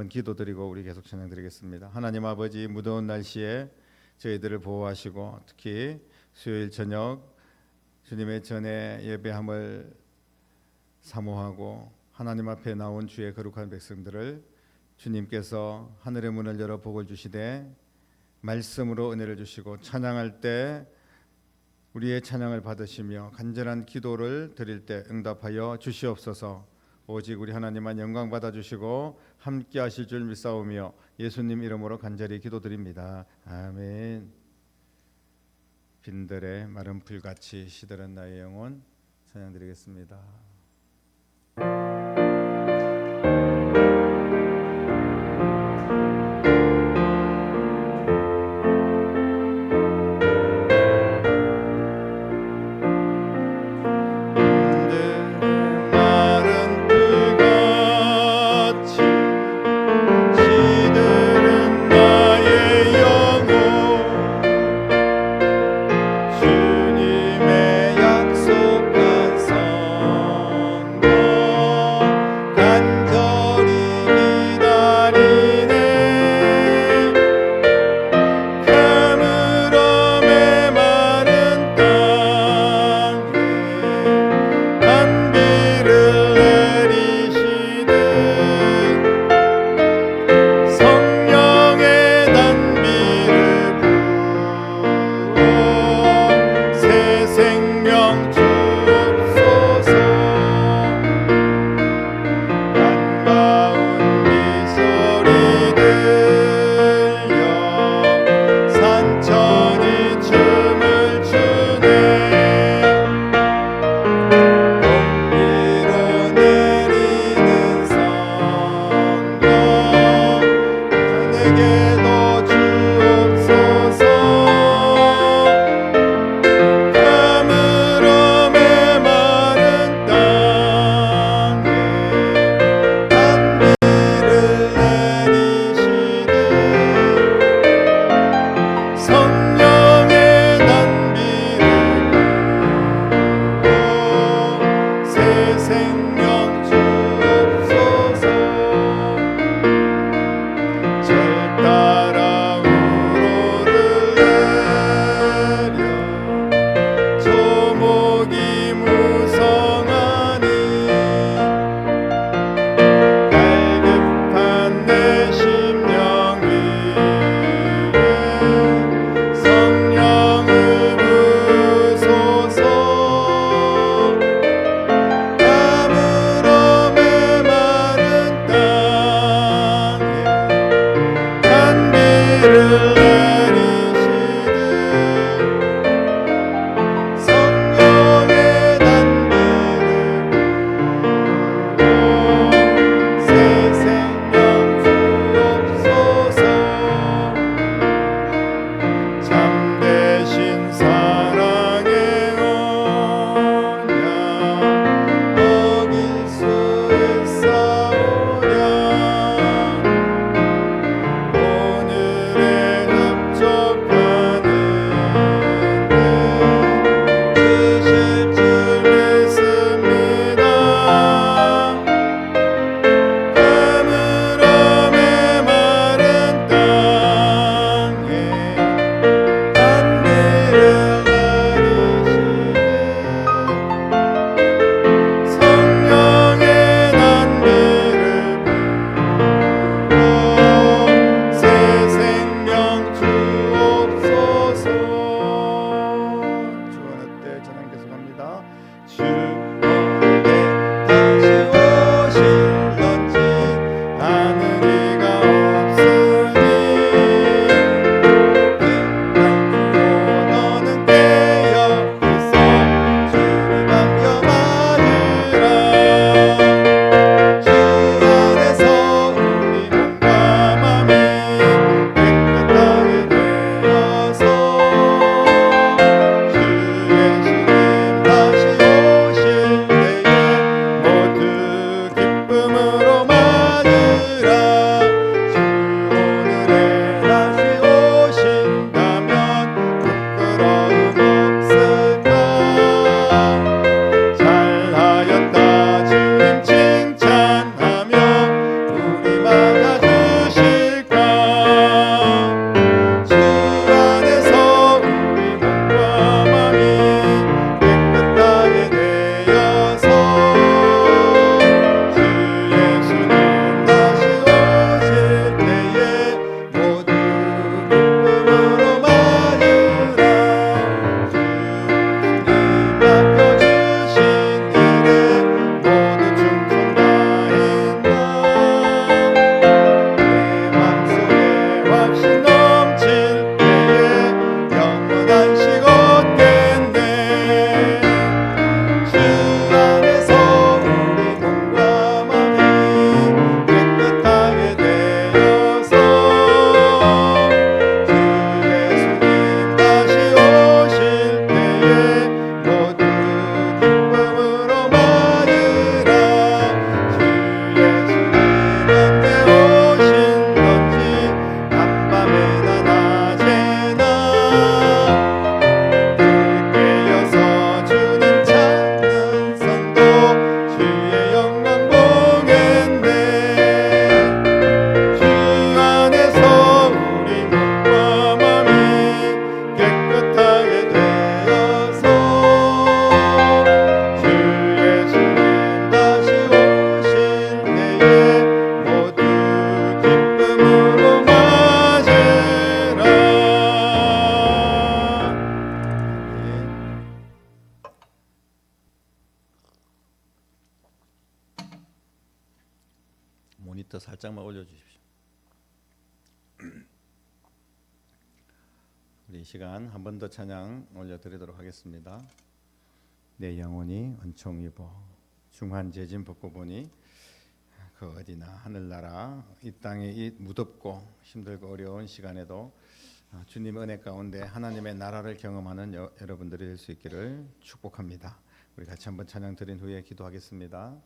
기도드리고 우리 계속 찬양드리겠습니다. 하나님 아버지, 무더운 날씨에 저희들을 보호하시고 특히 수요일 저녁 주님의 전에 예배함을 사모하고 하나님 앞에 나온 주의 거룩한 백성들을 주님께서 하늘의 문을 열어 복을 주시되 말씀으로 은혜를 주시고 찬양할 때 우리의 찬양을 받으시며 간절한 기도를 드릴 때 응답하여 주시옵소서. 오직 우리 하나님만 영광 받아주시고 함께 하실 줄 믿사오며 예수님 이름으로 간절히 기도드립니다. 아멘. 빈들의 마른 풀같이 시들은 나의 영혼 찬양드리겠습니다. 주님의 약속한 성 모니터 살짝만 올려주십시오. 우리 이 시간 한 번 더 찬양 올려드리도록 하겠습니다. 내 영혼이 은총 입어 중한 재진 벗고 보니 그 어디나 하늘나라. 이 땅에 이 무덥고 힘들고 어려운 시간에도 주님 은혜 가운데 하나님의 나라를 경험하는 여러분들이 될 수 있기를 축복합니다. 우리 같이 한번 찬양 드린 후에 기도하겠습니다.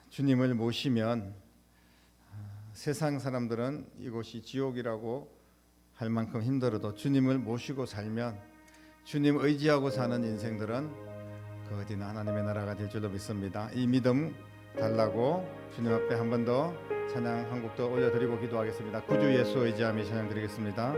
주님을 모시면 세상 사람들은 이곳이 지옥이라고 할 만큼 힘들어도 주님을 모시고 살면, 주님 의지하고 사는 인생들은 그 어디나 하나님의 나라가 될 줄로 믿습니다. 이 믿음 달라고 주님 앞에 한 번 더 찬양 한 곡 더 올려드리고 기도하겠습니다. 구주 예수 의지하며 찬양 드리겠습니다.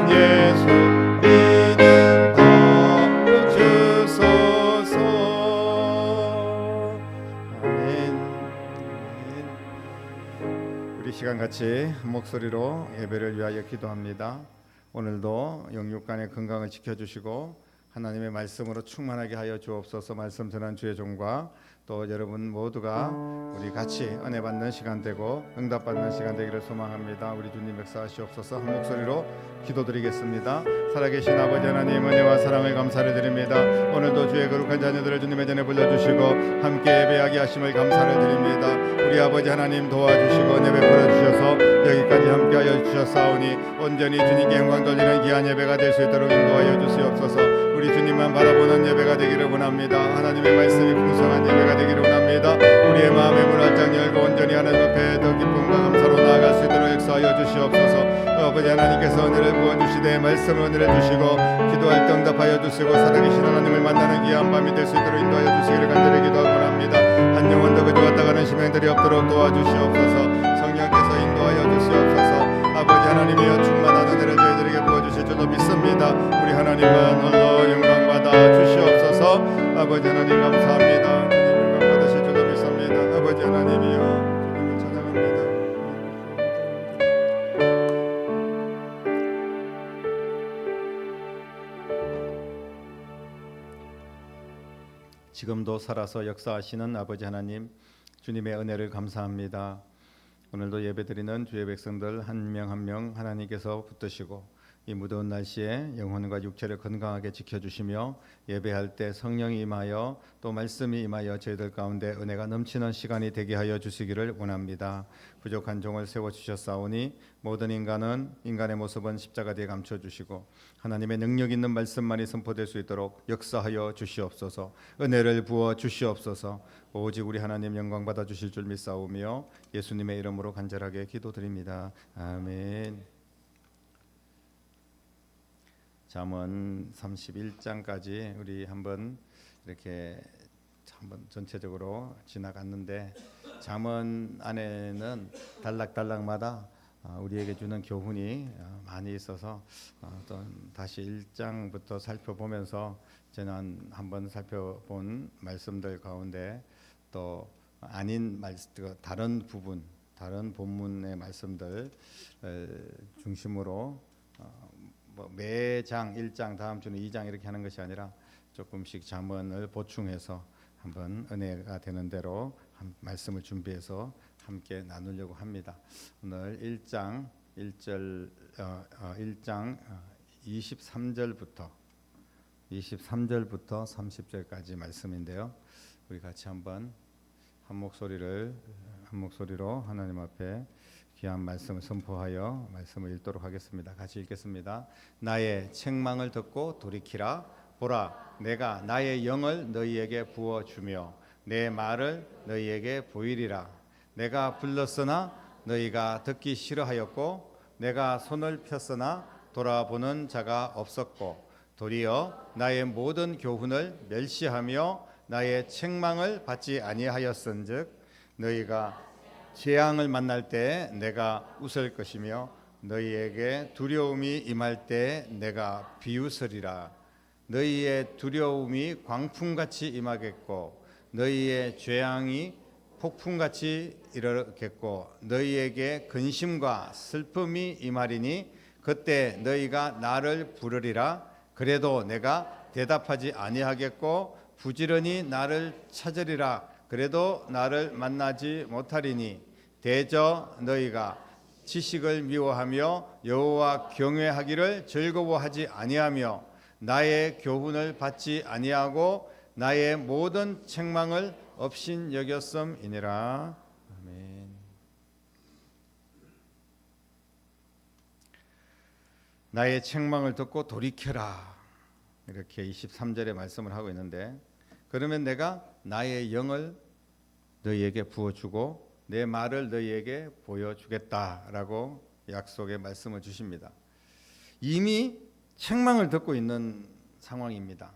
귀한 예수 이름 더 주소서. 아멘. 우리 시간 같이 한 목소리로 예배를 위하여 기도합니다. 오늘도 영육간의 건강을 지켜주시고 하나님의 말씀으로 충만하게 하여 주옵소서. 말씀 전한 주의 종과 또 여러분 모두가 우리 같이 은혜 받는 시간 되고 응답 받는 시간 되기를 소망합니다. 우리 주님 역사하시옵소서. 한 목소리로 기도드리겠습니다. 살아계신 아버지 하나님, 은혜와 사랑을 감사를 드립니다. 오늘도 주의 거룩한 자녀들을 주님의 전에 불러주시고 함께 예배하게 하심을 감사를 드립니다. 우리 아버지 하나님 도와주시고 예배 풀어주셔서 여기까지 함께하여 주셨사오니 온전히 주님께 영광 돌리는 귀한 예배가 될 수 있도록 인도하여 주시옵소서. 우리 주님만 바라보는 예배가 되기를 원합니다. 하나님의 말씀이 풍성한 예배가 되기를 원합니다. 우리의 마음의 문을 활짝 열고 온전히 하나님 앞에 더 기쁨과 감사로 나아갈 수 있도록 역사하여 주시옵소서. 아버지 하나님께서 은혜를 부어주시되 말씀을 은혜를 주시고 기도할 때 응답하여 주시고 살아계신 하나님을 만나는 귀한 밤이 될 수 있도록 인도하여 주시기를 간절히 기도하고 원합니다. 한 영혼도 그저 왔다 가는 심령들이 없도록 도와주시옵소서. 성령께서 인도하여 주시옵소서. 아버지 하나님이여 충만한 은혜를 저희들에게 부어주실 줄로 믿습니다. 우리 하나님만 홀로 영광받아 주시옵소서. 아버지 하나님 감사합니다. 주님 영광 받으실 줄로 믿습니다. 아버지 하나님이여 주님을 찬양합니다. 지금도 살아서 역사하시는 아버지 하나님, 주님의 은혜를 감사합니다. 오늘도 예배드리는 주의 백성들 한 명 한 명 하나님께서 붙드시고 이 무더운 날씨에 영혼과 육체를 건강하게 지켜주시며 예배할 때 성령이 임하여 또 말씀이 임하여 저희들 가운데 은혜가 넘치는 시간이 되게 하여 주시기를 원합니다. 부족한 종을 세워주셨사오니 모든 인간은 인간의 모습은 십자가 뒤에 감춰주시고 하나님의 능력 있는 말씀만이 선포될 수 있도록 역사하여 주시옵소서. 은혜를 부어 주시옵소서. 오직 우리 하나님 영광 받아 주실 줄 믿사오며 예수님의 이름으로 간절하게 기도드립니다. 아멘. 잠언 31장까지 우리 한번 이렇게 한번 전체적으로 지나갔는데 잠언 안에는 단락단락마다 우리에게 주는 교훈이 많이 있어서 또 다시 1장부터 살펴보면서 저는 한번 살펴본 말씀들 가운데 또 아닌 다른 부분, 다른 본문의 말씀들 중심으로 매장 1장 다음 주는 2장 이렇게 하는 것이 아니라 조금씩 잠언을 보충해서 한번 은혜가 되는 대로 말씀을 준비해서 함께 나누려고 합니다. 오늘 1장 23절부터 30절까지 말씀인데요. 우리 같이 한번 한 목소리로 하나님 앞에 귀한 말씀을 선포하여 말씀을 읽도록 하겠습니다. 같이 읽겠습니다. 나의 책망을 듣고 돌이키라. 보라, 내가 나의 영을 너희에게 부어주며 내 말을 너희에게 보이리라. 내가 불렀으나 너희가 듣기 싫어하였고 내가 손을 폈으나 돌아보는 자가 없었고 도리어 나의 모든 교훈을 멸시하며 나의 책망을 받지 아니하였은즉 너희가 재앙을 만날 때 내가 웃을 것이며 너희에게 두려움이 임할 때 내가 비웃으리라. 너희의 두려움이 광풍같이 임하겠고 너희의 재앙이 폭풍같이 이르겠고 너희에게 근심과 슬픔이 임하리니 그때 너희가 나를 부르리라. 그래도 내가 대답하지 아니하겠고 부지런히 나를 찾으리라. 그래도 나를 만나지 못하리니 대저 너희가 지식을 미워하며 여호와 경외하기를 즐거워하지 아니하며 나의 교훈을 받지 아니하고 나의 모든 책망을 업신여겼음이니라. 아멘. 나의 책망을 듣고 돌이켜라. 이렇게 23절에 말씀을 하고 있는데 그러면 내가 나의 영을 너희에게 부어주고 내 말을 너희에게 보여주겠다라고 약속의 말씀을 주십니다. 이미 책망을 듣고 있는 상황입니다.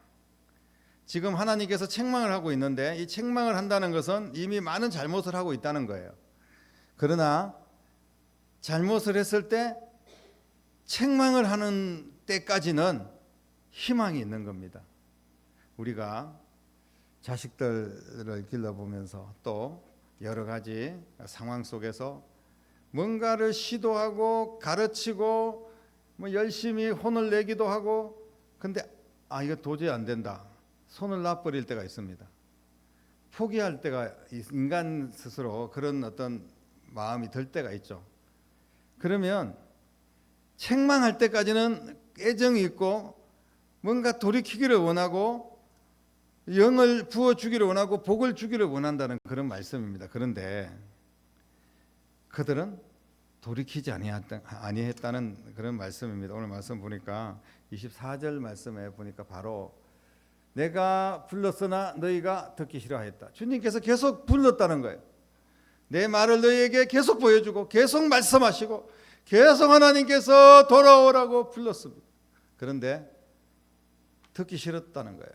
지금 하나님께서 책망을 하고 있는데 이 책망을 한다는 것은 이미 많은 잘못을 하고 있다는 거예요. 그러나 잘못을 했을 때 책망을 하는 때까지는 희망이 있는 겁니다. 우리가 자식들을 길러보면서 또 여러 가지 상황 속에서 뭔가를 시도하고 가르치고 뭐 열심히 혼을 내기도 하고, 근데 이거 도저히 안 된다, 손을 놔버릴 때가 있습니다. 포기할 때가, 인간 스스로 그런 어떤 마음이 들 때가 있죠. 그러면 책망할 때까지는 애정이 있고 뭔가 돌이키기를 원하고 영을 부어주기를 원하고 복을 주기를 원한다는 그런 말씀입니다. 그런데 그들은 돌이키지 아니했다는 그런 말씀입니다. 오늘 말씀 보니까 24절 말씀에 보니까 바로 내가 불렀으나 너희가 듣기 싫어하였다. 주님께서 계속 불렀다는 거예요. 내 말을 너희에게 계속 보여주고 계속 말씀하시고 계속 하나님께서 돌아오라고 불렀습니다. 그런데 듣기 싫었다는 거예요.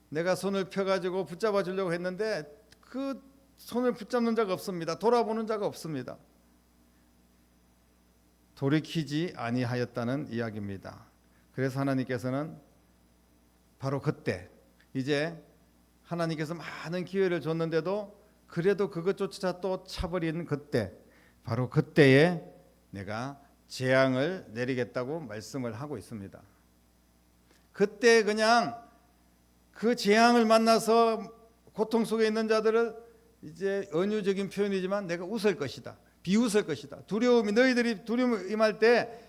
내가 손을 펴가지고 붙잡아 주려고 했는데 그 손을 붙잡는 자가 없습니다. 돌아보는 자가 없습니다. 돌이키지 아니하였다는 이야기입니다. 그래서 하나님께서는 바로 그때, 이제 하나님께서 많은 기회를 줬는데도 그래도 그것조차 또 차버린 그때, 바로 그때에 내가 재앙을 내리겠다고 말씀을 하고 있습니다. 그때 그냥 그 재앙을 만나서 고통 속에 있는 자들을, 이제 은유적인 표현이지만 내가 웃을 것이다, 비웃을 것이다. 너희들이 두려움이 임할 때,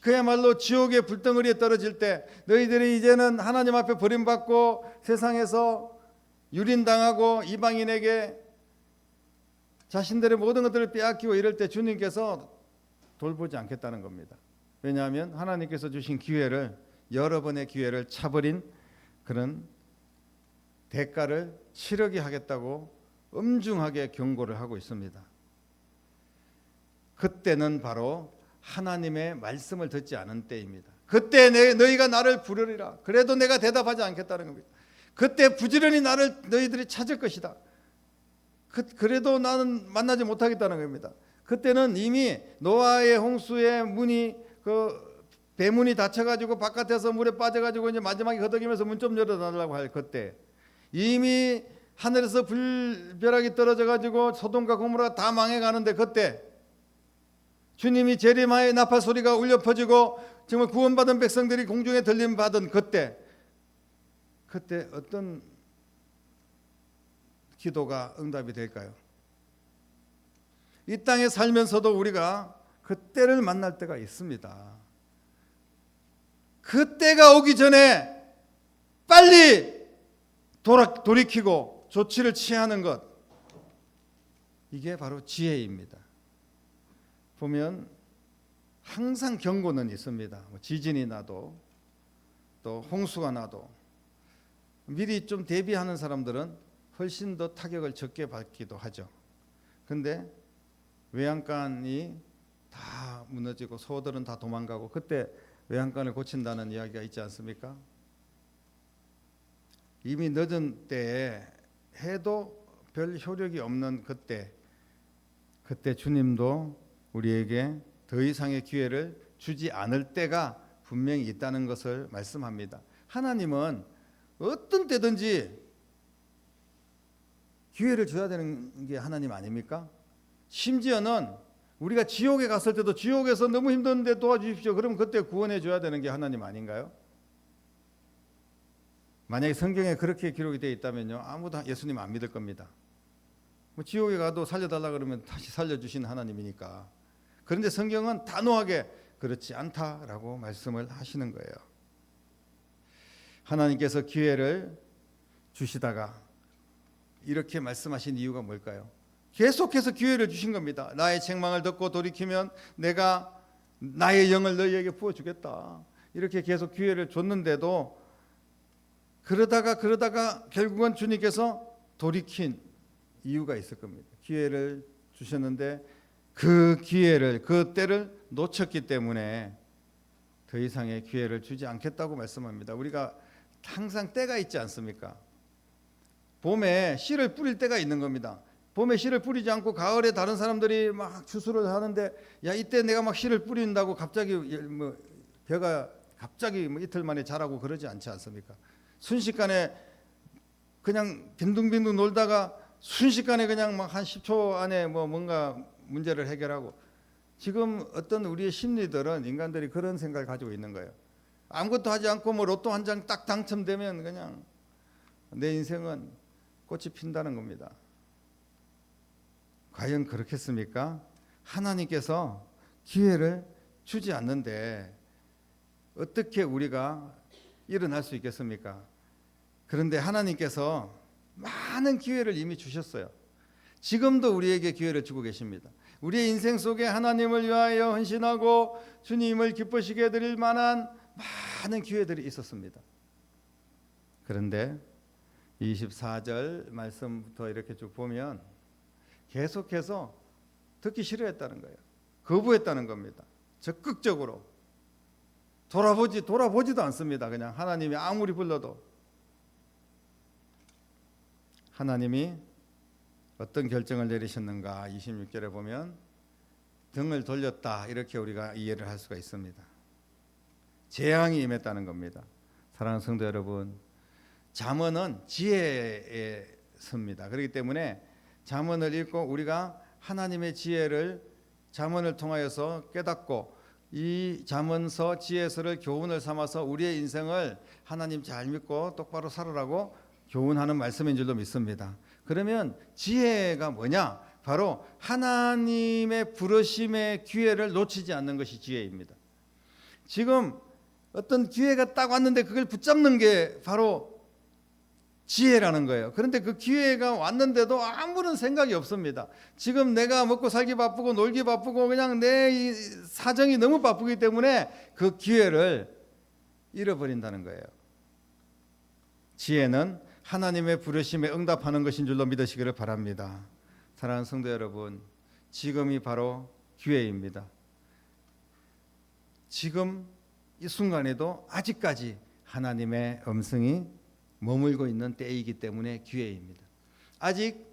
그야말로 지옥의 불덩어리에 떨어질 때, 너희들이 이제는 하나님 앞에 버림받고 세상에서 유린당하고 이방인에게 자신들의 모든 것들을 빼앗기고 이럴 때 주님께서 돌보지 않겠다는 겁니다. 왜냐하면 하나님께서 주신 기회를, 여러 번의 기회를 차버린 그런 대가를 치르게 하겠다고 엄중하게 경고를 하고 있습니다. 그때는 바로 하나님의 말씀을 듣지 않은 때입니다. 그때 너희가 나를 부르리라. 그래도 내가 대답하지 않겠다는 겁니다. 그때 부지런히 너희들이 찾을 것이다. 그래도 나는 만나지 못하겠다는 겁니다. 그때는 이미 노아의 홍수의 문이, 그 배문이 닫혀가지고 바깥에서 물에 빠져가지고 이제 마지막에 허덕이면서 문 좀 열어달라고 할 그때, 이미 하늘에서 불벼락이 떨어져가지고 소돔과 고모라가 다 망해가는데, 그때 주님이 제레미야의 나팔 소리가 울려 퍼지고 정말 구원받은 백성들이 공중에 들림 받은 그때 어떤 기도가 응답이 될까요? 이 땅에 살면서도 우리가 그때를 만날 때가 있습니다. 그때가 오기 전에 빨리 돌이키고 조치를 취하는 것, 이게 바로 지혜입니다. 보면 항상 경고는 있습니다. 지진이 나도 또 홍수가 나도 미리 좀 대비하는 사람들은 훨씬 더 타격을 적게 받기도 하죠. 그런데 외양간이 다 무너지고 소들은 다 도망가고, 그때 외양간을 고친다는 이야기가 있지 않습니까? 이미 늦은 때에 해도 별 효력이 없는 그때 주님도 우리에게 더 이상의 기회를 주지 않을 때가 분명히 있다는 것을 말씀합니다. 하나님은 어떤 때든지 기회를 줘야 되는 게 하나님 아닙니까? 심지어는 우리가 지옥에 갔을 때도 지옥에서 너무 힘든데 도와주십시오, 그러면 그때 구원해 줘야 되는 게 하나님 아닌가요? 만약에 성경에 그렇게 기록이 되어 있다면요, 아무도 예수님 안 믿을 겁니다. 지옥에 가도 살려달라 그러면 다시 살려주신 하나님이니까. 그런데 성경은 단호하게 그렇지 않다라고 말씀을 하시는 거예요. 하나님께서 기회를 주시다가 이렇게 말씀하신 이유가 뭘까요? 계속해서 기회를 주신 겁니다. 나의 책망을 듣고 돌이키면 내가 나의 영을 너희에게 부어주겠다. 이렇게 계속 기회를 줬는데도 그러다가 결국은 주님께서 돌이킨 이유가 있을 겁니다. 기회를 주셨는데 그 기회를, 그 때를 놓쳤기 때문에 더 이상의 기회를 주지 않겠다고 말씀합니다. 우리가 항상 때가 있지 않습니까? 봄에 씨를 뿌릴 때가 있는 겁니다. 봄에 씨를 뿌리지 않고 가을에 다른 사람들이 막 추수를 하는데 야 이때 내가 막 씨를 뿌린다고 갑자기 뭐 벼가 갑자기 뭐 이틀 만에 자라고 그러지 않지 않습니까? 순식간에 그냥 빈둥빈둥 놀다가 순식간에 그냥 막 한 10초 안에 뭐 뭔가 문제를 해결하고 지금 어떤 우리의 심리들은 인간들이 그런 생각을 가지고 있는 거예요. 아무것도 하지 않고 뭐 로또 한 장 딱 당첨되면 그냥 내 인생은 꽃이 핀다는 겁니다. 과연 그렇겠습니까? 하나님께서 기회를 주지 않는데 어떻게 우리가 일어날 수 있겠습니까? 그런데 하나님께서 많은 기회를 이미 주셨어요. 지금도 우리에게 기회를 주고 계십니다. 우리의 인생 속에 하나님을 위하여 헌신하고 주님을 기쁘시게 해드릴 만한 많은 기회들이 있었습니다. 그런데 24절 말씀부터 이렇게 쭉 보면 계속해서 듣기 싫어했다는 거예요. 거부했다는 겁니다. 적극적으로 돌아보지도 않습니다. 그냥 하나님이 아무리 불러도. 하나님이 어떤 결정을 내리셨는가 26절에 보면 등을 돌렸다 이렇게 우리가 이해를 할 수가 있습니다. 재앙이 임했다는 겁니다. 사랑하는 성도 여러분, 잠언은 지혜의 섭니다. 그렇기 때문에 잠언을 읽고 우리가 하나님의 지혜를 잠언을 통하여서 깨닫고 이 잠언서 지혜서를 교훈을 삼아서 우리의 인생을 하나님 잘 믿고 똑바로 살으라고 교훈하는 말씀인 줄로 믿습니다. 그러면 지혜가 뭐냐? 바로 하나님의 부르심의 기회를 놓치지 않는 것이 지혜입니다. 지금 어떤 기회가 딱 왔는데 그걸 붙잡는 게 바로 지혜라는 거예요. 그런데 그 기회가 왔는데도 아무런 생각이 없습니다. 지금 내가 먹고 살기 바쁘고 놀기 바쁘고 그냥 내 이 사정이 너무 바쁘기 때문에 그 기회를 잃어버린다는 거예요. 지혜는 하나님의 부르심에 응답하는 것인 줄로 믿으시기를 바랍니다. 사랑하는 성도 여러분, 지금이 바로 기회입니다. 지금 이 순간에도 아직까지 하나님의 음성이 머물고 있는 때이기 때문에 기회입니다. 아직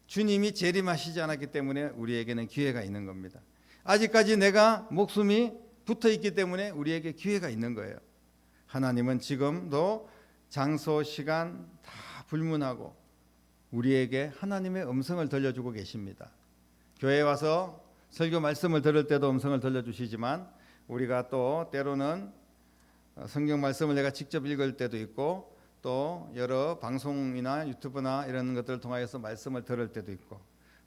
주님이 재림하시지 않았기 때문에 우리에게는 기회가 있는 겁니다. 아직까지 내가 목숨이 붙어 있기 때문에 우리에게 기회가 있는 거예요. 하나님은 지금도 장소, 시간 다 불문하고 우리에게 하나님의 음성을 들려주고 계십니다. 교회에 와서 설교 말씀을 들을 때도 음성을 들려주시지만 우리가 또 때로는 성경 말씀을 내가 직접 읽을 때도 있고 또 여러 방송이나 유튜브나 이런 것들을 통하여서 말씀을 들을 때도 있고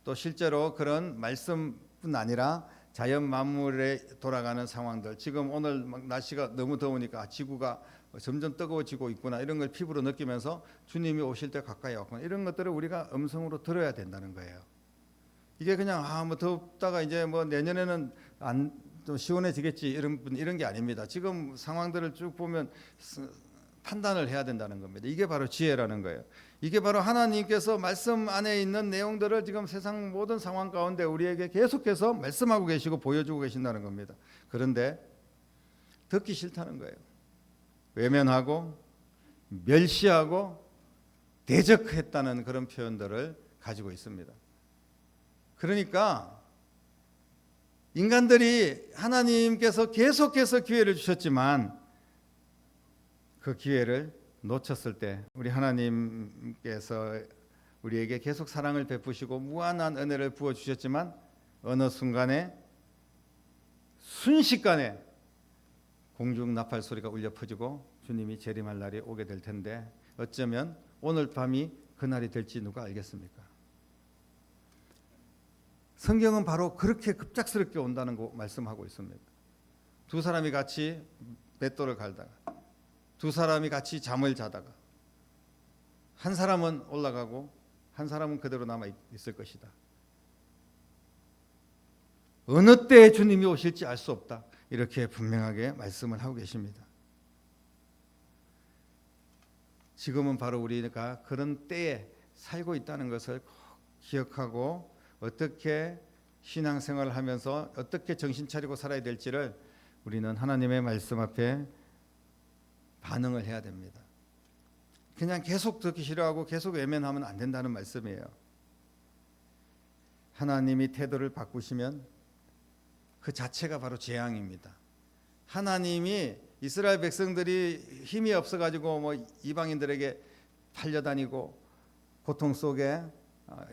또 실제로 그런 말씀뿐 아니라 자연 만물에 돌아가는 상황들, 지금 오늘 막 날씨가 너무 더우니까 지구가 점점 뜨거워지고 있구나 이런 걸 피부로 느끼면서 주님이 오실 때 가까이 왔구나 이런 것들을 우리가 음성으로 들어야 된다는 거예요. 이게 그냥 뭐 덥다가 이제 뭐 내년에는 좀 시원해지겠지 이런 게 아닙니다. 지금 상황들을 쭉 보면 판단을 해야 된다는 겁니다. 이게 바로 지혜라는 거예요. 이게 바로 하나님께서 말씀 안에 있는 내용들을 지금 세상 모든 상황 가운데 우리에게 계속해서 말씀하고 계시고 보여주고 계신다는 겁니다. 그런데 듣기 싫다는 거예요. 외면하고 멸시하고 대적했다는 그런 표현들을 가지고 있습니다. 그러니까 인간들이 하나님께서 계속해서 기회를 주셨지만 그 기회를 놓쳤을 때 우리 하나님께서 우리에게 계속 사랑을 베푸시고 무한한 은혜를 부어주셨지만 어느 순간에 순식간에 공중 나팔 소리가 울려 퍼지고 주님이 재림할 날이 오게 될 텐데 어쩌면 오늘 밤이 그날이 될지 누가 알겠습니까? 성경은 바로 그렇게 급작스럽게 온다는 거 말씀하고 있습니다. 두 사람이 같이 맷돌을 갈다가 두 사람이 같이 잠을 자다가 한 사람은 올라가고 한 사람은 그대로 남아 있을 것이다. 어느 때에 주님이 오실지 알 수 없다. 이렇게 분명하게 말씀을 하고 계십니다. 지금은 바로 우리가 그런 때에 살고 있다는 것을 꼭 기억하고 어떻게 신앙생활을 하면서 어떻게 정신 차리고 살아야 될지를 우리는 하나님의 말씀 앞에 반응을 해야 됩니다. 그냥 계속 듣기 싫어하고 계속 외면하면 안 된다는 말씀이에요. 하나님이 태도를 바꾸시면 그 자체가 바로 재앙입니다. 하나님이 이스라엘 백성들이 힘이 없어가지고 뭐 이방인들에게 팔려다니고 고통 속에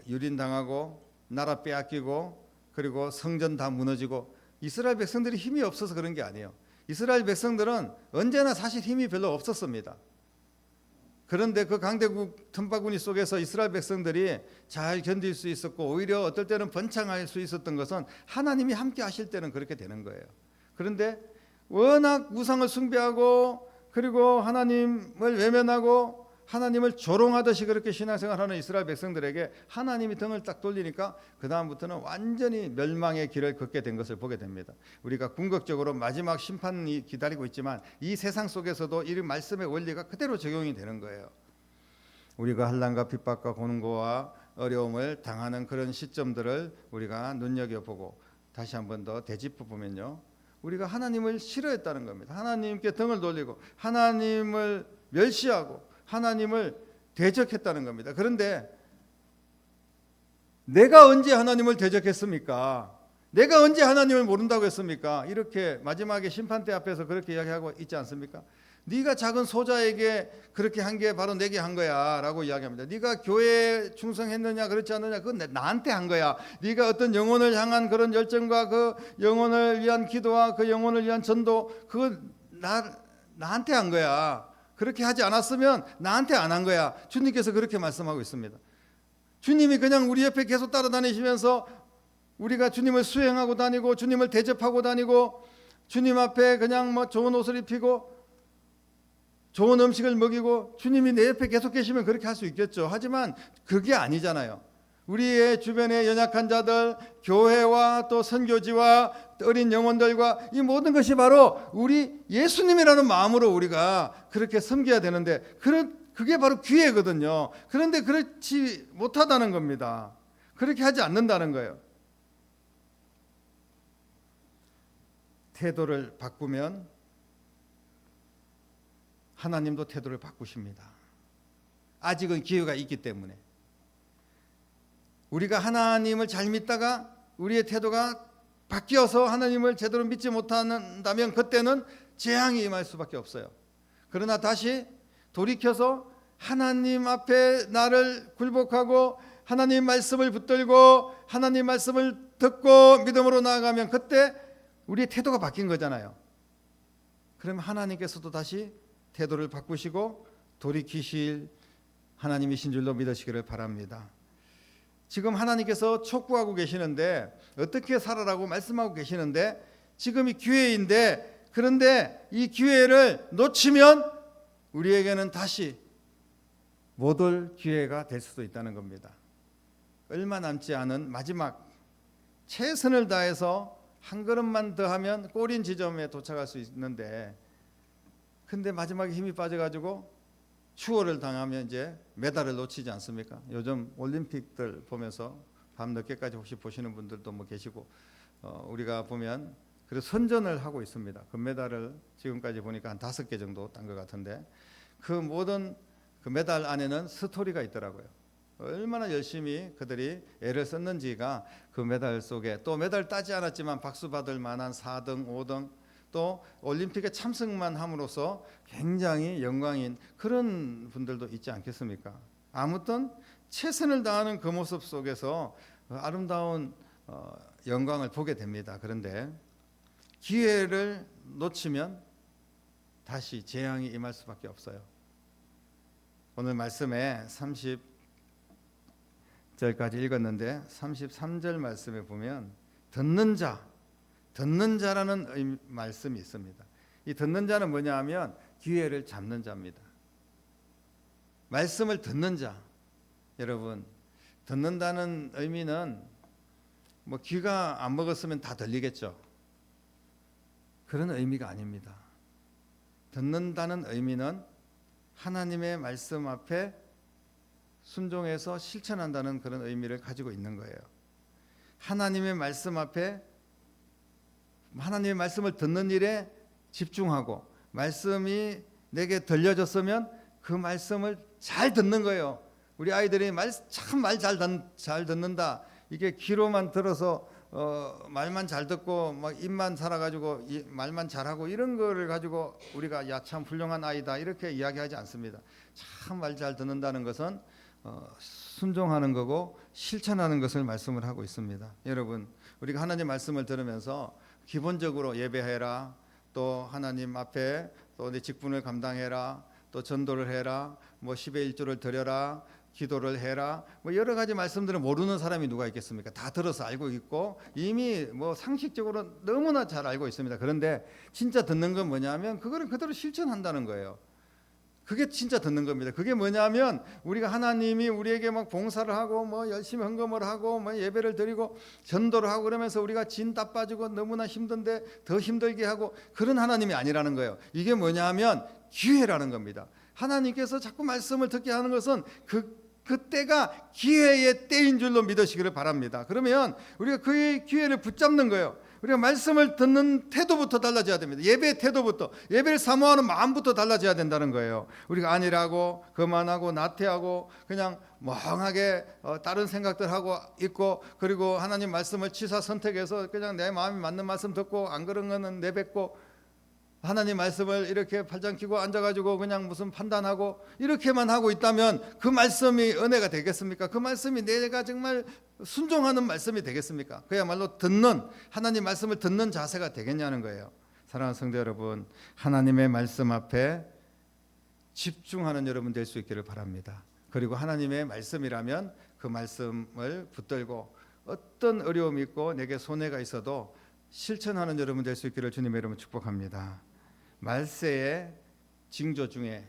유린당하고 나라 빼앗기고 그리고 성전 다 무너지고 이스라엘 백성들이 힘이 없어서 그런 게 아니에요. 이스라엘 백성들은 언제나 사실 힘이 별로 없었습니다. 그런데 그 강대국 틈바구니 속에서 이스라엘 백성들이 잘 견딜 수 있었고 오히려 어떨 때는 번창할 수 있었던 것은 하나님이 함께 하실 때는 그렇게 되는 거예요. 그런데 워낙 우상을 숭배하고 그리고 하나님을 외면하고 하나님을 조롱하듯이 그렇게 신앙생활하는 이스라엘 백성들에게 하나님이 등을 딱 돌리니까 그 다음부터는 완전히 멸망의 길을 걷게 된 것을 보게 됩니다. 우리가 궁극적으로 마지막 심판이 기다리고 있지만 이 세상 속에서도 이 말씀의 원리가 그대로 적용이 되는 거예요. 우리가 환난과 핍박과 고난과 어려움을 당하는 그런 시점들을 우리가 눈여겨보고 다시 한 번 더 되짚어 보면요, 우리가 하나님을 싫어했다는 겁니다. 하나님께 등을 돌리고 하나님을 멸시하고 하나님을 대적했다는 겁니다. 그런데 내가 언제 하나님을 대적했습니까? 내가 언제 하나님을 모른다고 했습니까? 이렇게 마지막에 심판대 앞에서 그렇게 이야기하고 있지 않습니까? 네가 작은 소자에게 그렇게 한 게 바로 내게 한 거야 라고 이야기합니다. 네가 교회에 충성했느냐 그렇지 않느냐 그건 나한테 한 거야. 네가 어떤 영혼을 향한 그런 열정과 그 영혼을 위한 기도와 그 영혼을 위한 전도 그거 나한테 한 거야. 그렇게 하지 않았으면 나한테 안 한 거야. 주님께서 그렇게 말씀하고 있습니다. 주님이 그냥 우리 옆에 계속 따라다니시면서 우리가 주님을 수행하고 다니고 주님을 대접하고 다니고 주님 앞에 그냥 뭐 좋은 옷을 입히고 좋은 음식을 먹이고 주님이 내 옆에 계속 계시면 그렇게 할 수 있겠죠. 하지만 그게 아니잖아요. 우리의 주변의 연약한 자들, 교회와 또 선교지와 어린 영혼들과 이 모든 것이 바로 우리 예수님이라는 마음으로 우리가 그렇게 섬겨야 되는데 그게 바로 기회거든요. 그런데 그렇지 못하다는 겁니다. 그렇게 하지 않는다는 거예요. 태도를 바꾸면 하나님도 태도를 바꾸십니다. 아직은 기회가 있기 때문에. 우리가 하나님을 잘 믿다가 우리의 태도가 바뀌어서 하나님을 제대로 믿지 못한다면 그때는 재앙이 임할 수밖에 없어요. 그러나 다시 돌이켜서 하나님 앞에 나를 굴복하고 하나님 말씀을 붙들고 하나님 말씀을 듣고 믿음으로 나아가면 그때 우리의 태도가 바뀐 거잖아요. 그러면 하나님께서도 다시 태도를 바꾸시고 돌이키실 하나님이신 줄로 믿으시기를 바랍니다. 지금 하나님께서 촉구하고 계시는데 어떻게 살아라고 말씀하고 계시는데 지금이 기회인데 그런데 이 기회를 놓치면 우리에게는 다시 못 올 기회가 될 수도 있다는 겁니다. 얼마 남지 않은 마지막 최선을 다해서 한 걸음만 더 하면 골인 지점에 도착할 수 있는데 근데 마지막에 힘이 빠져가지고 추월을 당하면 이제 메달을 놓치지 않습니까? 요즘 올림픽들 보면서 밤 늦게까지 혹시 보시는 분들도 뭐 계시고 우리가 보면 그래서 선전을 하고 있습니다. 금메달을 지금까지 보니까 한 5개 정도 딴 것 같은데 그 모든 그 메달 안에는 스토리가 있더라고요. 얼마나 열심히 그들이 애를 썼는지가 그 메달 속에 또 메달 따지 않았지만 박수 받을 만한 4등, 5등 또 올림픽에 참석만 함으로써 굉장히 영광인 그런 분들도 있지 않겠습니까? 아무튼 최선을 다하는 그 모습 속에서 아름다운 영광을 보게 됩니다. 그런데 기회를 놓치면 다시 재앙이 임할 수밖에 없어요. 오늘 말씀에 30절까지 읽었는데 33절 말씀에 보면 듣는 자라는 말씀이 있습니다. 이 듣는 자는 뭐냐 하면 기회를 잡는 자입니다. 말씀을 듣는 자. 여러분, 듣는다는 의미는 뭐 귀가 안 먹었으면 다 들리겠죠. 그런 의미가 아닙니다. 듣는다는 의미는 하나님의 말씀 앞에 순종해서 실천한다는 그런 의미를 가지고 있는 거예요. 하나님의 말씀 앞에 하나님의 말씀을 듣는 일에 집중하고 말씀이 내게 들려졌으면 그 말씀을 잘 듣는 거예요. 우리 아이들이 참 말 잘 듣는다 이게 귀로만 들어서 말만 잘 듣고 막 입만 살아가지고 말만 잘하고 이런 거를 가지고 우리가 야 참 훌륭한 아이다 이렇게 이야기하지 않습니다. 참 말 잘 듣는다는 것은 순종하는 거고 실천하는 것을 말씀을 하고 있습니다. 여러분, 우리가 하나님 말씀을 들으면서 기본적으로 예배해라, 또 하나님 앞에 또 내 직분을 감당해라, 또 전도를 해라, 뭐 10의 1조를 드려라, 기도를 해라, 뭐 여러 가지 말씀들을 모르는 사람이 누가 있겠습니까? 다 들어서 알고 있고 이미 뭐 상식적으로 너무나 잘 알고 있습니다. 그런데 진짜 듣는 건 뭐냐면 그거를 그대로 실천한다는 거예요. 그게 진짜 듣는 겁니다. 그게 뭐냐면 우리가 하나님이 우리에게 막 봉사를 하고 뭐 열심히 헌금을 하고 뭐 예배를 드리고 전도를 하고 그러면서 우리가 진 다 빠지고 너무나 힘든데 더 힘들게 하고 그런 하나님이 아니라는 거예요. 이게 뭐냐면 기회라는 겁니다. 하나님께서 자꾸 말씀을 듣게 하는 것은 그때가 기회의 때인 줄로 믿으시기를 바랍니다. 그러면 우리가 그 기회를 붙잡는 거예요. 우리가 말씀을 듣는 태도부터 달라져야 됩니다. 예배의 태도부터, 예배를 사모하는 마음부터 달라져야 된다는 거예요. 우리가 아니라고 그만하고 나태하고 그냥 멍하게 다른 생각들 하고 있고, 그리고 하나님 말씀을 취사 선택해서 그냥 내 마음이 맞는 말씀 듣고 안 그런 거는 내뱉고, 하나님 말씀을 이렇게 팔짱 끼고 앉아가지고 그냥 무슨 판단하고 이렇게만 하고 있다면 그 말씀이 은혜가 되겠습니까? 그 말씀이 내가 정말 순종하는 말씀이 되겠습니까? 그야말로 듣는, 하나님 말씀을 듣는 자세가 되겠냐는 거예요. 사랑하는 성도 여러분, 하나님의 말씀 앞에 집중하는 여러분 될 수 있기를 바랍니다. 그리고 하나님의 말씀이라면 그 말씀을 붙들고 어떤 어려움이 있고 내게 손해가 있어도 실천하는 여러분 될 수 있기를 주님의 이름으로 축복합니다. 말세의 징조 중에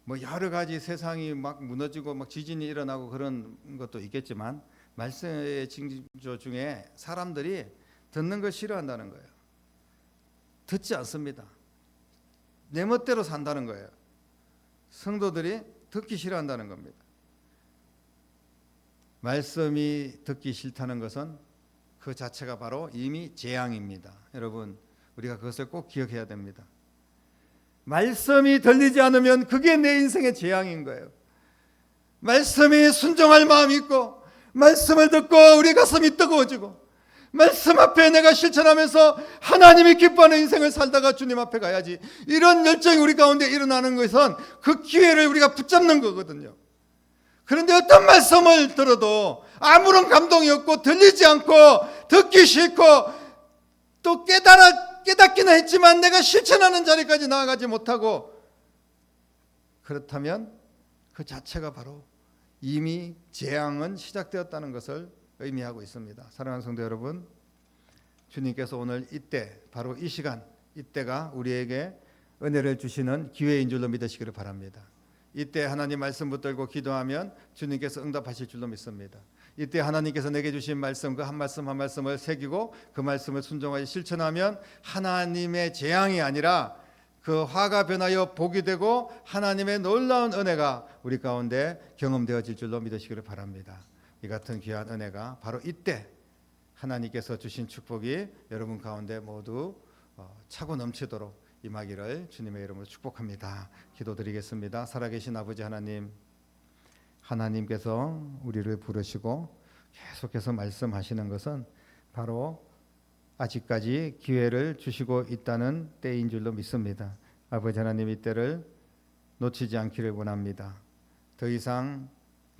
뭐 여러 가지 세상이 막 무너지고 막 지진이 일어나고 그런 것도 있겠지만, 말세의 징조 중에 사람들이 듣는 걸 싫어한다는 거예요. 듣지 않습니다. 내 멋대로 산다는 거예요. 성도들이 듣기 싫어한다는 겁니다. 말씀이 듣기 싫다는 것은 그 자체가 바로 이미 재앙입니다. 여러분, 우리가 그것을 꼭 기억해야 됩니다. 말씀이 들리지 않으면 그게 내 인생의 재앙인 거예요. 말씀이 순종할 마음이 있고 말씀을 듣고 우리 가슴이 뜨거워지고 말씀 앞에 내가 실천하면서 하나님이 기뻐하는 인생을 살다가 주님 앞에 가야지, 이런 열정이 우리 가운데 일어나는 것은 그 기회를 우리가 붙잡는 거거든요. 그런데 어떤 말씀을 들어도 아무런 감동이 없고 들리지 않고 듣기 싫고 또 깨닫기는 했지만 내가 실천하는 자리까지 나아가지 못하고, 그렇다면 그 자체가 바로 이미 재앙은 시작되었다는 것을 의미하고 있습니다. 사랑하는 성도 여러분, 주님께서 오늘 이때, 바로 이 시간, 이때가 우리에게 은혜를 주시는 기회인 줄로 믿으시기를 바랍니다. 이때 하나님 말씀 붙들고 기도하면 주님께서 응답하실 줄로 믿습니다. 이때 하나님께서 내게 주신 말씀, 그 한 말씀 한 말씀을 새기고 그 말씀을 순종하여 실천하면 하나님의 재앙이 아니라 그 화가 변하여 복이 되고 하나님의 놀라운 은혜가 우리 가운데 경험되어질 줄로 믿으시기를 바랍니다. 이 같은 귀한 은혜가 바로 이때 하나님께서 주신 축복이 여러분 가운데 모두 차고 넘치도록 임하기를 주님의 이름으로 축복합니다. 기도드리겠습니다. 살아계신 아버지 하나님, 하나님께서 우리를 부르시고 계속해서 말씀하시는 것은 바로 아직까지 기회를 주시고 있다는 때인 줄로 믿습니다. 아버지 하나님, 이 때를 놓치지 않기를 원합니다. 더 이상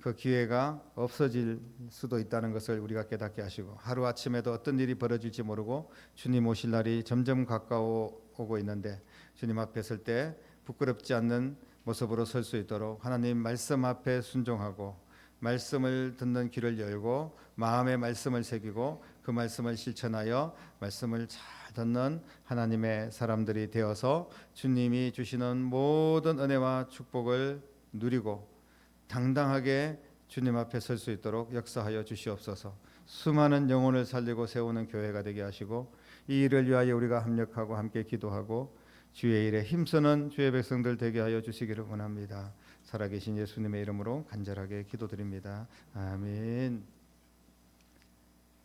그 기회가 없어질 수도 있다는 것을 우리가 깨닫게 하시고, 하루아침에도 어떤 일이 벌어질지 모르고 주님 오실 날이 점점 가까워오고 있는데 주님 앞에 설 때 부끄럽지 않는 모습으로 설 수 있도록 하나님 말씀 앞에 순종하고 말씀을 듣는 귀를 열고 마음에 말씀을 새기고 그 말씀을 실천하여 말씀을 잘 듣는 하나님의 사람들이 되어서 주님이 주시는 모든 은혜와 축복을 누리고 당당하게 주님 앞에 설 수 있도록 역사하여 주시옵소서. 수많은 영혼을 살리고 세우는 교회가 되게 하시고, 이 일을 위하여 우리가 합력하고 함께 기도하고 주의 일에 힘쓰는 주의 백성들 되게 하여 주시기를 원합니다. 살아계신 예수님의 이름으로 간절하게 기도드립니다. 아멘.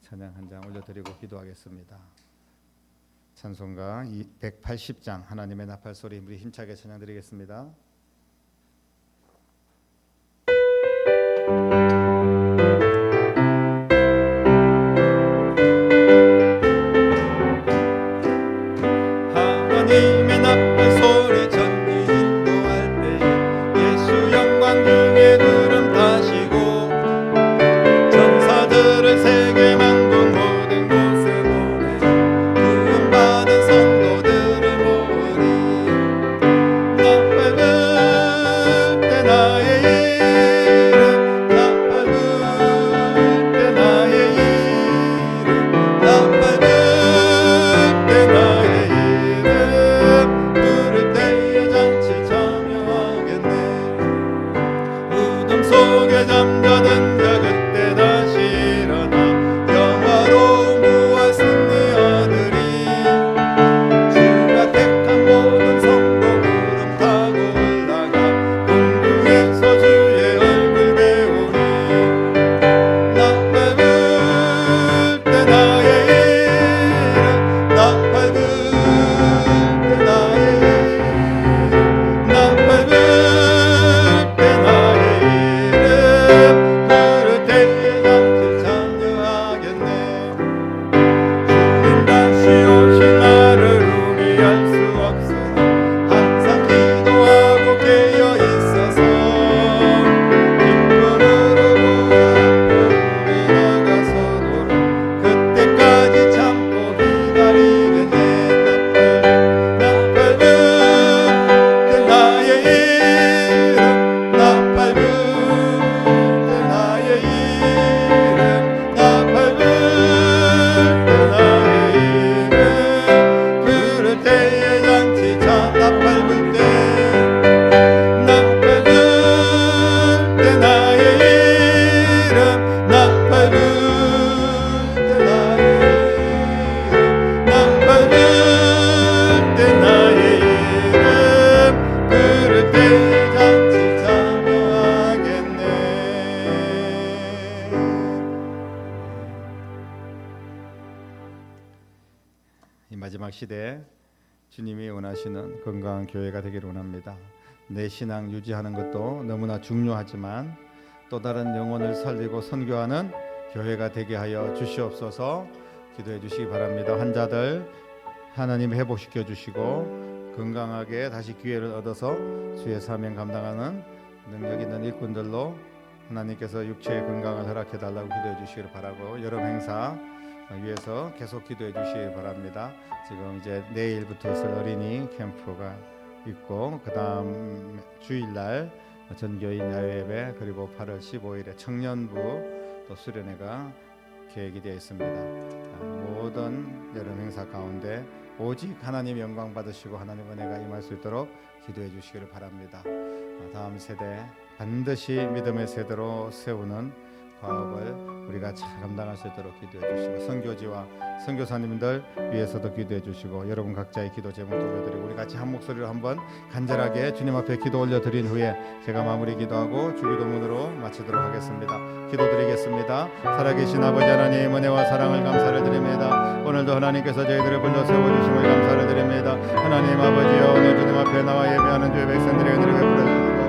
찬양 한 장 올려드리고 기도하겠습니다. 찬송가 180장 하나님의 나팔 소리, 우리 힘차게 찬양드리겠습니다. 하나님의 나팔 소리 전기 진동할 때 예수 영광 중에 구름 타시고 전사들을 세계 만국 모든 곳에 보내 구원 받은 성도들을 모으리 나팔 불 때 나의 이름 나팔 불 때 나의 이름 나팔 불 때 나의 이름 부를 때에 잔치 참여하겠네 어둠 속에 잠자던 자 그때 다시 일어나 영화로운 부활승리 얻으리 주가 택한 모든 성도 구름 타고 올라가 공중에서 주의 얼굴 배우리 나팔 불 때 나의 이름 나팔 불 때 나의 이름 나팔 불 때 나의 이름 부를 때에 잔치 참여하겠네 주님 다시 오신 날을 우리 알 수 없으나 항상 기도하고 깨어 있어서 기쁨으로 우리 나가서도록 그때까지 참고 기다리겠네 나팔 불 때 나의 이름 나팔 불 때 나의 이름 나팔 불 때 나의 이름 부를 때에 잔치 참 나팔 불 때 나팔 불 때 나의 이름 나팔 불 때 나의 이름 나팔 불 때 나의 이름 부를 때에 잔치 참여하겠네 이 마지막 시대에 주님이 원하시는 건강한 교회가 되기를 원합니다. 내 신앙 유지하는 것도 너무나 중요하지만 또 다른 영혼을 살리고 선교하는 교회가 되게 하여 주시옵소서. 기도해 주시기 바랍니다. 환자들 하나님 회복시켜 주시고 건강하게 다시 기회를 얻어서 주의 사명 감당하는 능력 있는 일꾼들로 하나님께서 육체의 건강을 허락해 달라고 기도해 주시기를 바라고 여름 행사 위해서 계속 기도해 주시기 바랍니다. 지금 이제 내일부터 있을 어린이 캠프가 있고 그 다음 주일날 전교인 야외예배 그리고 8월 15일에 청년부 또 수련회가 계획이 되어 있습니다. 모든 여름 행사 가운데 오직 하나님 영광 받으시고 하나님 은혜가 임할 수 있도록 기도해 주시기를 바랍니다. 다음 세대 반드시 믿음의 세대로 세우는 과업을 우리가 잘 감당할 수 있도록 기도해 주시고 선교지와 선교사님들 위해서도 기도해 주시고 여러분 각자의 기도 제목도 올려드리고 우리 같이 한 목소리로 한번 간절하게 주님 앞에 기도 올려드린 후에 제가 마무리 기도하고 주기도문으로 마치도록 하겠습니다. 기도드리겠습니다. 살아계신 아버지 하나님 은혜와 사랑을 감사를 드립니다. 오늘도 하나님께서 저희들을 불러 세워주심을 감사를 드립니다. 하나님 아버지여 오늘 주님 앞에 나와 예배하는 주의 백성들의 은혜를 베풀어 주시고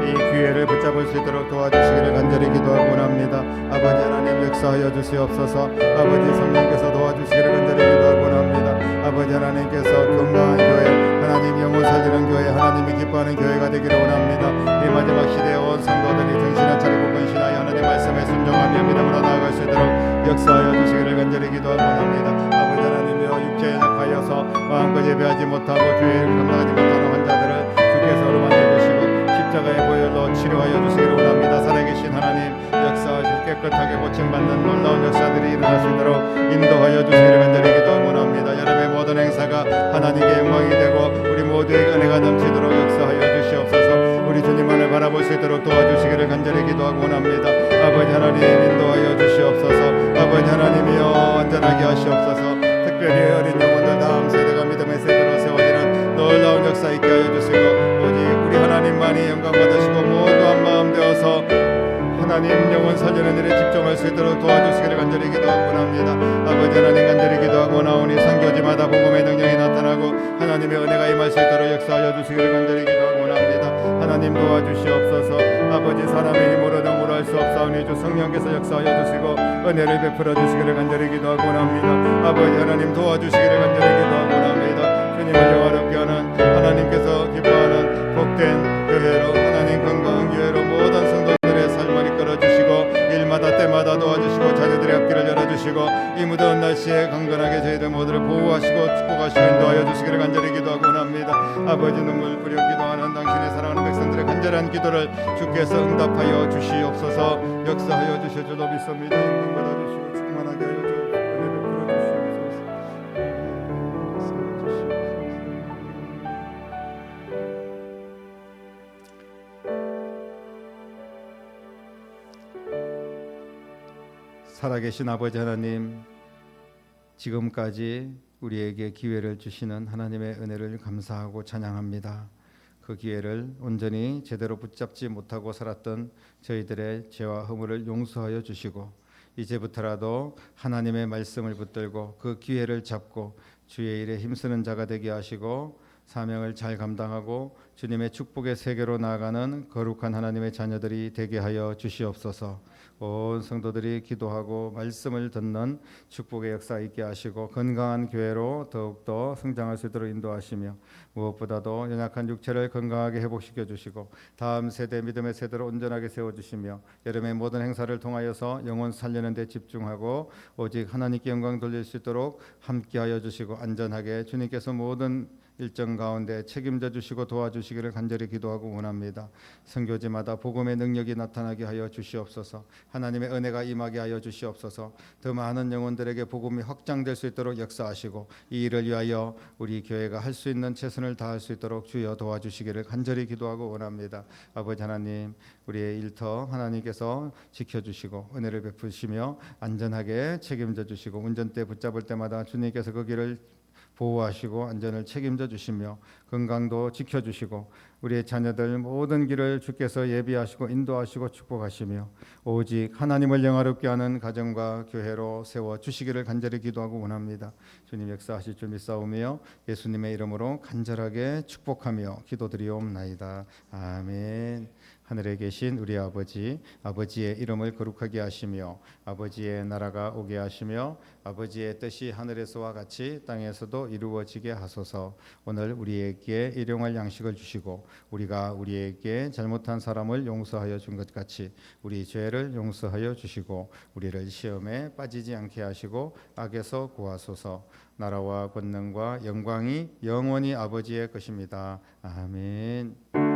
이 기회를 붙잡을 수 있도록 도와주시기를 간절히 기도하고 원합니다. 아버지 하나님 역사하여 주시옵소서. 아버지 성령께서 도와주시기를 간절히 기도하고 원합니다. 아버지 하나님께서 건강한 교회 하나님 영혼 살리는 교회 하나님이 기뻐하는 교회가 되기를 원합니다. 이 마지막 시대에 온 성도들이 정신을 차리고 근신하여 하나님 말씀에 순종하며 믿음으로 나아갈 수 있도록 역사하여 주시기를 간절히 기도하고 원합니다. 아버지 하나님이여 육체에 약하여서 마음껏 예배하지 못하고 교회를 감당하지 못하는 환자들을 주께서 만져주시고 십자가의 보혈로 치료하여 주시기를 원합니다. 살아계신 하나님 역사하셔서 깨끗하게 고침받는 놀라운 역사들이 일어날 수 있도록 인도하여 주시기를 간절히 기도하고 원합니다. 여름의 모든 행사가 하나님께 영광이 되고 우리 모두에게 은혜가 넘치도록 역사하여 주시옵소서. 우리 주님만을 바라볼 수 있도록 도와주시기를 간절히 기도하고 원합니다. 아버지 하나님 인도하여 주시옵소서. 아버지 하나님이여 안전하게 하시옵소서. 특별히 어린 영혼들 다음 세대가 믿음의 세대로 세워지는 놀라운 역사 있게 하여 주시고 오직 우리 하나님만이 영광 받으시고 모두 한 마음 되어서 하나님 영혼 살리는 일에 집중할 수 있도록 도와주시기를 간절히 기도하고 원합니다. 아버지 하나님 간절히 기도하고 나오니 선교지마다 복음의 능력이 나타나고 하나님의 은혜가 임할 수 있도록 역사하여 주시기를 간절히 기도하고 원합니다. 하나님 도와주시옵소서. 아버지 사람의 힘으로 너무로 할 수 없사오니 주 성령께서 역사하여 주시고 은혜를 베풀어 주시기를 간절히 기도하고 원합니다. 아버지 하나님 도와주시기를 간절히 기도하고 원합니다. 주님을 영화롭게 인도하여 주시기를 간절히 기도하고 원합니다. 아버지, 눈물 뿌려 기도하는 당신의 사랑하는 백성들의 간절한 기도를 주께서 응답하여 주시옵소서. 역사하여 주실 줄로 믿습니다. 영광 받아주시고 충만하게 하여 주옵소서. 살아계신 아버지 하나님, 지금까지 우리에게 기회를 주시는 하나님의 은혜를 감사하고 찬양합니다. 그 기회를 온전히 제대로 붙잡지 못하고 살았던 저희들의 죄와 허물을 용서하여 주시고, 이제부터라도 하나님의 말씀을 붙들고 그 기회를 잡고 주의 일에 힘쓰는 자가 되게 하시고, 사명을 잘 감당하고 주님의 축복의 세계로 나아가는 거룩한 하나님의 자녀들이 되게 하여 주시옵소서. 온 성도들이 기도하고 말씀을 듣는 축복의 역사 있게 하시고, 건강한 교회로 더욱더 성장할 수 있도록 인도하시며, 무엇보다도 연약한 육체를 건강하게 회복시켜 주시고, 다음 세대 믿음의 세대로 온전하게 세워주시며, 여름의 모든 행사를 통하여서 영혼 살리는 데 집중하고 오직 하나님께 영광 돌릴 수 있도록 함께하여 주시고, 안전하게 주님께서 모든 일정 가운데 책임져 주시고 도와주시기를 간절히 기도하고 원합니다. 선교지마다 복음의 능력이 나타나게 하여 주시옵소서. 하나님의 은혜가 임하게 하여 주시옵소서. 더 많은 영혼들에게 복음이 확장될 수 있도록 역사하시고, 이 일을 위하여 우리 교회가 할 수 있는 최선을 다할 수 있도록 주여 도와주시기를 간절히 기도하고 원합니다. 아버지 하나님, 우리의 일터 하나님께서 지켜주시고 은혜를 베푸시며 안전하게 책임져 주시고, 운전대 붙잡을 때마다 주님께서 그 길을 보호하시고 안전을 책임져 주시며 건강도 지켜주시고, 우리의 자녀들 모든 길을 주께서 예비하시고 인도하시고 축복하시며, 오직 하나님을 영화롭게 하는 가정과 교회로 세워주시기를 간절히 기도하고 원합니다. 주님 역사하실 줄 믿사오며 예수님의 이름으로 간절하게 축복하며 기도드리옵나이다. 아멘. 하늘에 계신 우리 아버지, 아버지의 이름을 거룩하게 하시며 아버지의 나라가 오게 하시며 아버지의 뜻이 하늘에서와 같이 땅에서도 이루어지게 하소서. 오늘 우리에게 일용할 양식을 주시고, 우리가 우리에게 잘못한 사람을 용서하여 준 것 같이 우리 죄를 용서하여 주시고, 우리를 시험에 빠지지 않게 하시고 악에서 구하소서. 나라와 권능과 영광이 영원히 아버지의 것입니다. 아멘.